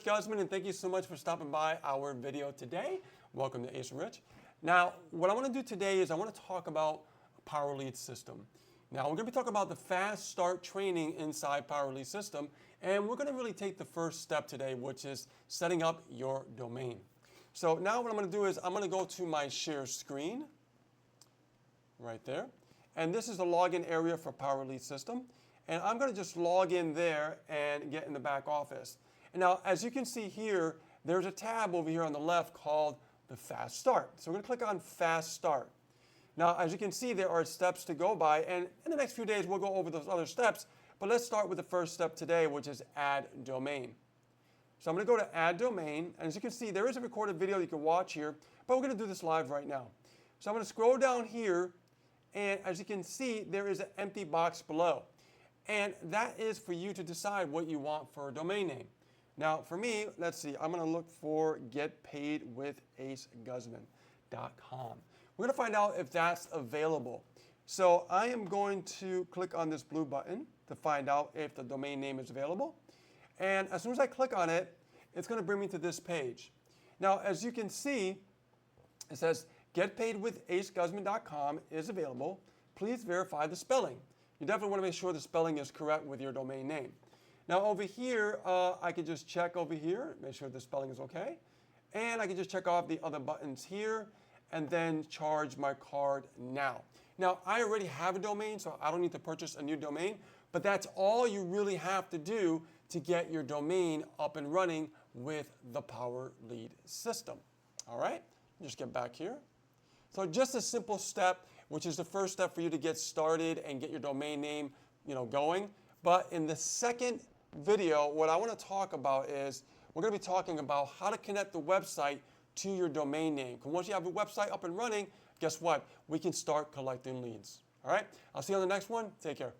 Guzman, and thank you so much for stopping by our video today. Welcome to Ace and Rich. Now, what I want to do today is I want to talk about Power Lead System. Now, we're going to be talking about the fast start training inside Power Lead System, and we're going to really take the first step today, which is setting up your domain. So now what I'm going to do is I'm going to go to my share screen right there, and this is the login area for Power Lead System, and I'm going to just log in there and get in the back office. And now, as you can see here, there's a tab over here on the left called the Fast Start. So we're going to click on Fast Start. Now, as you can see, there are steps to go by, and in the next few days, we'll go over those other steps. But let's start with the first step today, which is Add Domain. So I'm going to go to Add Domain, and as you can see, there is a recorded video you can watch here, but we're going to do this live right now. So I'm going to scroll down here, and as you can see, there is an empty box below. And that is for you to decide what you want for a domain name. Now, for me, let's see, I'm going to look for getpaidwithaceguzman.com. We're going to find out if that's available. So I am going to click on this blue button to find out if the domain name is available. And as soon as I click on it, it's going to bring me to this page. Now, as you can see, it says getpaidwithaceguzman.com is available. Please verify the spelling. You definitely want to make sure the spelling is correct with your domain name. Now over here, I can just check over here, make sure the spelling is okay. And I can just check off the other buttons here and then charge my card now. Now, I already have a domain, so I don't need to purchase a new domain, but that's all you really have to do to get your domain up and running with the Power Lead System. All right, just get back here. So just a simple step, which is the first step for you to get started and get your domain name, going. But in the second video, what I want to talk about is we're going to be talking about how to connect the website to your domain name. Because once you have a website up and running, guess what? We can start collecting leads. All right? I'll see you on the next one. Take care.